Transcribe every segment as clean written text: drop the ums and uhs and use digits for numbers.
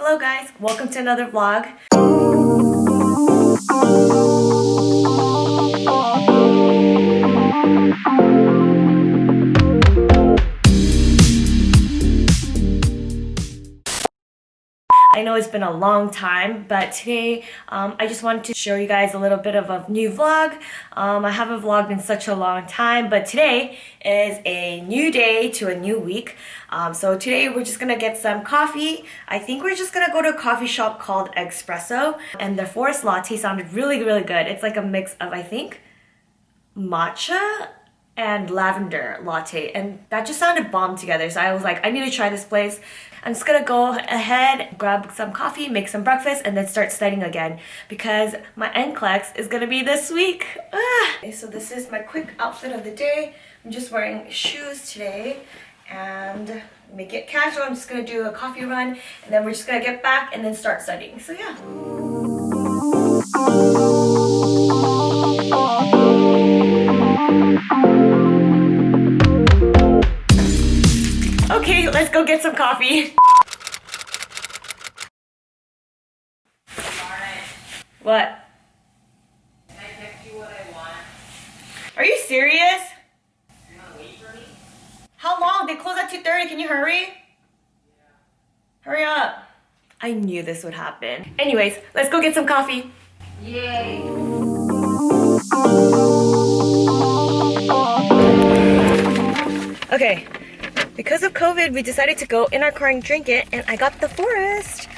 Hello guys, welcome to another vlog. I know it's been a long time, but today I just wanted to show you guys a little bit of a new vlog. I haven't vlogged in such a long time, but today is a new day to a new week. So today we're just gonna get some coffee. I think we're just gonna go to a coffee shop called Espresso, and the forest latte sounded really good. It's like a mix of, I think, matcha and lavender latte, and that just sounded bomb together. So I was like, I need to try this place. I'm just gonna go ahead, grab some coffee, make some breakfast, and then start studying again because my NCLEX is gonna be this week. Okay, so this is my quick outfit of the day. I'm just wearing shoes today and make it casual. I'm just gonna do a coffee run, and then we're just gonna get back and then start studying. So yeah. Okay, let's go get some coffee. What? Can I text you what I want? Are you serious? You're gonna wait for me? How long? They close at 2:30. Can you hurry? Yeah. Hurry up. I knew this would happen. Anyways, let's go get some coffee. Yay! Okay, because of COVID, we decided to go in our car and drink it, and I got the Forest.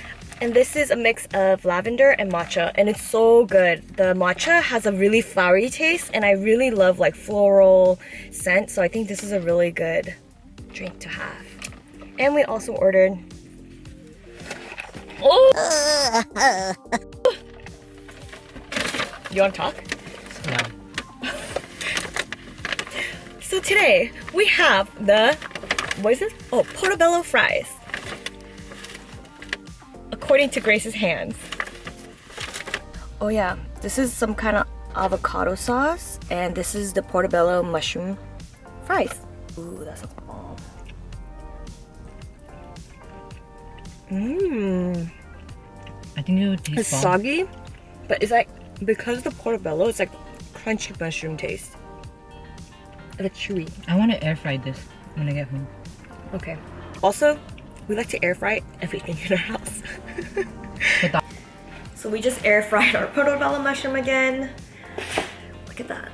And this is a mix of lavender and matcha, and it's so good. The matcha has a really flowery taste, and I really love like floral scent, so I think this is a really good drink to have. And we also ordered... Oh! You want to talk? No. So today, we have the... What is this? Oh, portobello fries. According to Grace's hands. Oh yeah, this is some kind of avocado sauce, and this is the portobello mushroom fries. Ooh, that sounds bomb. Mmm. I think it would taste It's soggy, but it's like, because of the portobello, it's like crunchy mushroom taste. It's chewy. I want to air fry this when I get home. Okay. Also, we like to air fry everything in our house. So we just air fried our portobello mushroom again. Look at that.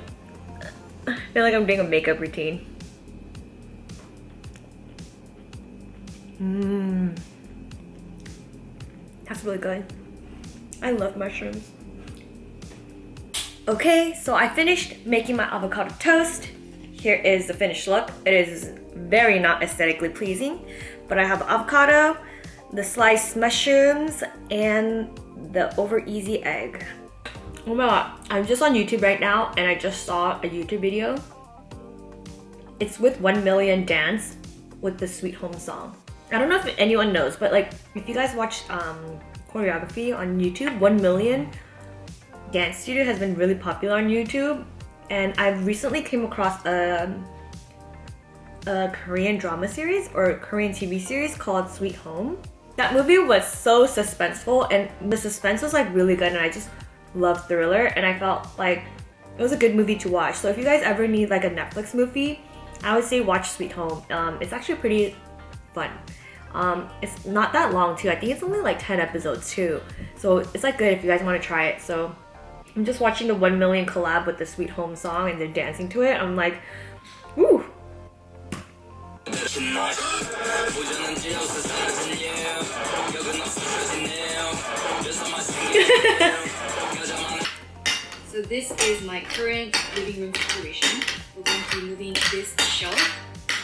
I feel like I'm doing a makeup routine. Mmm. That's really good. I love mushrooms. Okay, so I finished making my avocado toast. Here is the finished look. It is very not aesthetically pleasing, but I have avocado, the sliced mushrooms, and the over easy egg. Oh my god, I'm just on YouTube right now, and I just saw a YouTube video. It's with 1 Million Dance with the Sweet Home song. I don't know if anyone knows, but like if you guys watch choreography on YouTube, 1 Million Dance Studio has been really popular on YouTube, and I recently came across a Korean drama series or Korean TV series called Sweet Home. That movie was so suspenseful, and the suspense was like really good, and I just love thriller, and I felt like it was a good movie to watch. So if you guys ever need like a Netflix movie, I would say watch Sweet Home. It's actually pretty fun. It's not that long too. I think it's only like 10 episodes too. So it's like good if you guys want to try it. So I'm just watching the 1 Million collab with the Sweet Home song, and they're dancing to it. I'm like, woo! So this is my current living room situation. We're going to be moving this shelf,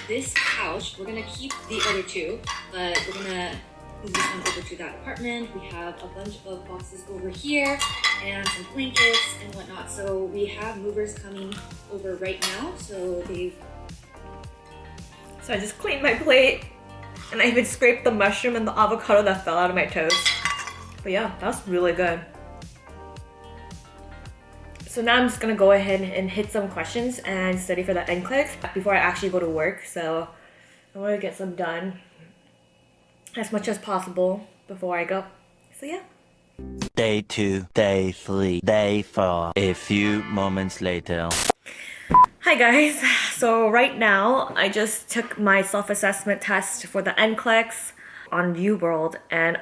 this couch. We're gonna keep the other two, but we're gonna move this one over to that apartment. We have a bunch of boxes over here and some blankets and whatnot. So we have movers coming over right now. So I just cleaned my plate, and I even scraped the mushroom and the avocado that fell out of my toast. But yeah, that's really good. So now I'm just gonna go ahead and hit some questions and study for the NCLEX before I actually go to work. So I want to get some done as much as possible. before I go. So yeah. Day 2, day 3, day 4. A few moments later. Hi guys. So right now I just took my self-assessment test for the NCLEX on UWorld, and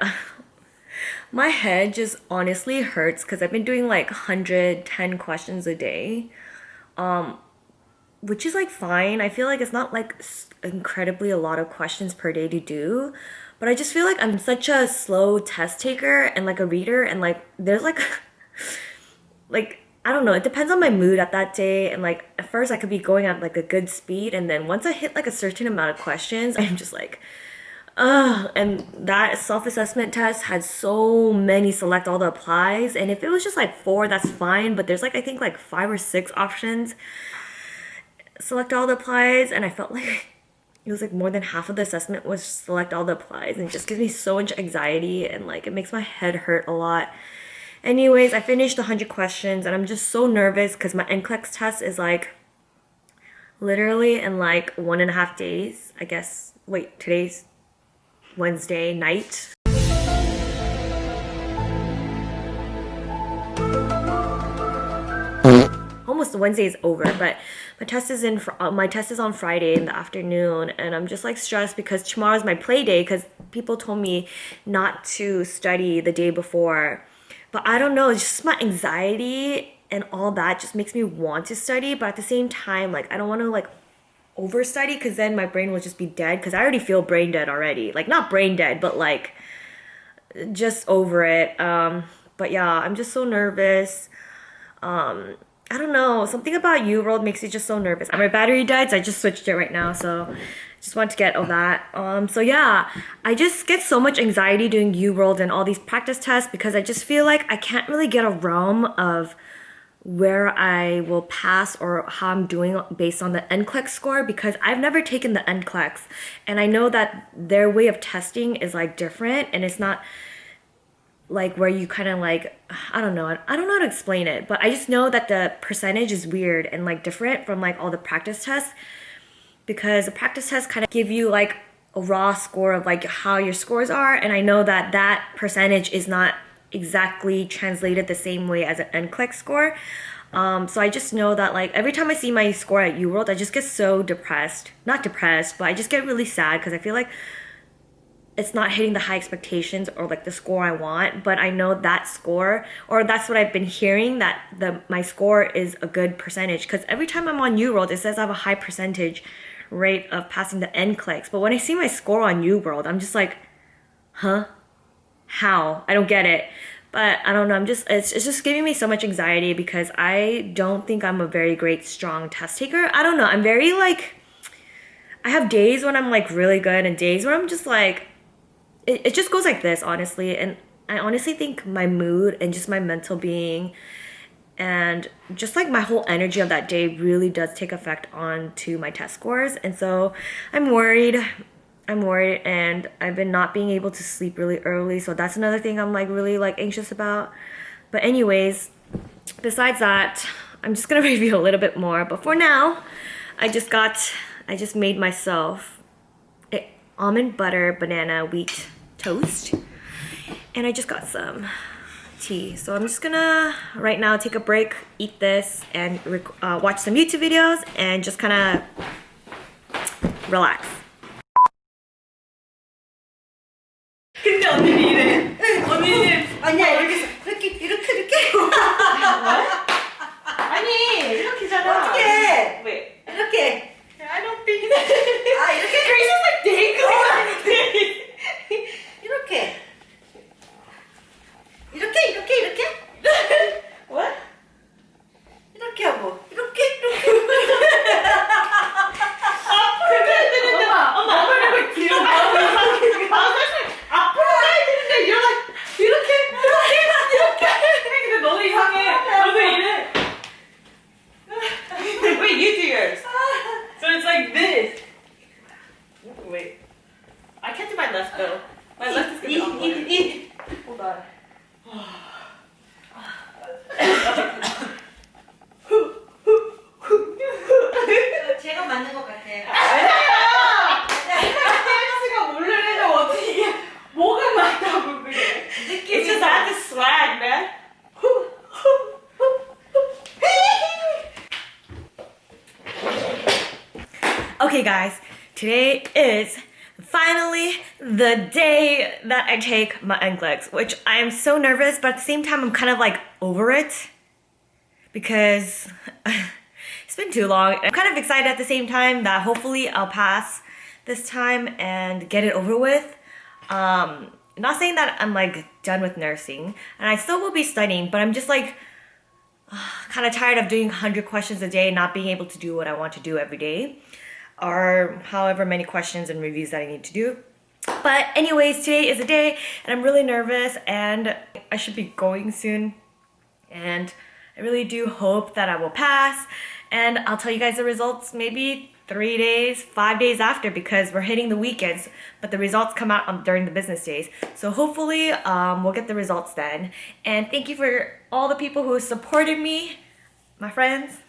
my head just honestly hurts because I've been doing like 110 questions a day, which is like fine. I feel like it's not like incredibly a lot of questions per day to do, but I just feel like I'm such a slow test taker and like a reader, and like there's like like I don't know, it depends on my mood at that day, and like at first I could be going at like a good speed, and then once I hit like a certain amount of questions, I'm just like and that self-assessment test had so many select all the applies, and if it was just like 4, that's fine, but there's like I think like 5 or 6 options select all the applies, and I felt like it was like more than half of the assessment was select all the applies, and it just gives me so much anxiety, and like it makes my head hurt a lot. Anyways, I finished 100 questions, and I'm just so nervous because my NCLEX test is like literally in like 1.5 days, I guess. Wait, today's Wednesday night. Almost Wednesday is over, but my test is on Friday in the afternoon, and I'm just like stressed because tomorrow's my play day because people told me not to study the day before. But I don't know, it's just my anxiety and all that just makes me want to study, but at the same time, like I don't want to like overstudy because then my brain will just be dead, because I already feel brain dead already. Like not brain dead, but like just over it. But yeah, I'm just so nervous. I don't know, something about UWorld makes me just so nervous. My battery died, so I just switched it right now, so just want to get all that. So yeah, I just get so much anxiety doing UWorld and all these practice tests because I just feel like I can't really get a realm of where I will pass or how I'm doing based on the NCLEX score, because I've never taken the NCLEX, and I know that their way of testing is like different, and it's not like where you kind of like, I don't know how to explain it, but I just know that the percentage is weird and like different from like all the practice tests, because the practice tests kind of give you like a raw score of like how your scores are, and I know that that percentage is not exactly translated the same way as an NCLEX score. So I just know that like every time I see my score at UWorld, I just get so depressed. Not depressed, but I just get really sad because I feel like it's not hitting the high expectations or like the score I want. But I know that score, or that's what I've been hearing, that my score is a good percentage, because every time I'm on UWorld, it says I have a high percentage rate of passing the NCLEX. But when I see my score on UWorld, I'm just like, huh? How? I don't get it. But I don't know, it's just giving me so much anxiety because I don't think I'm a very great, strong test taker. I don't know, I'm very like, I have days when I'm like really good and days where I'm just like, it just goes like this, honestly. And I honestly think my mood and just my mental being and just like my whole energy of that day really does take effect on to my test scores. And so I'm worried, and I've been not being able to sleep really early, so that's another thing I'm like really like anxious about. But anyways, besides that, I'm just gonna review a little bit more. But for now, I just made myself almond butter banana wheat toast, and I just got some tea. So I'm just gonna right now take a break, eat this, and watch some YouTube videos and just kind of relax. 근데 언니는 이래. 언니는 아니야, 이렇게 아니 이렇게잖아. 어떻게? 왜? 이렇게. I don't think. 아 이렇게? Grace is like dangling. 이렇게. 이렇게. What? 이렇게 하고 이렇게. 앞으로 가야 되는데. 엄마 앞으로 뒤로 앞으로 가야 되는데 이렇게. 근데 너도 이상해. 너도 이래. Wait, you do yours. So it's like this. Wait. I can't do my left though. My left is gonna be awkward. Hold on. 제가 맞는 것 같아요. 아니야! 댄스가 몰래 해도 어떻게 뭐가 맞다고. Okay guys, today is finally the day that I take my NCLEX, which I am so nervous, but at the same time I'm kind of like over it because it's been too long. I'm kind of excited at the same time that hopefully I'll pass this time and get it over with. Not saying that I'm like done with nursing, and I still will be studying, but I'm just like kind of tired of doing 100 questions a day and not being able to do what I want to do every day, or however many questions and reviews that I need to do. But anyways, today is the day and I'm really nervous and I should be going soon, and I really do hope that I will pass, and I'll tell you guys the results maybe 3 days, 5 days after, because we're hitting the weekends, but the results come out during the business days. So hopefully we'll get the results then. And thank you for all the people who supported me, my friends,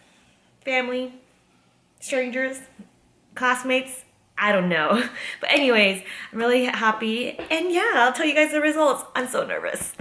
family, strangers, classmates, I don't know. But anyways, I'm really happy, and yeah, I'll tell you guys the results. I'm so nervous.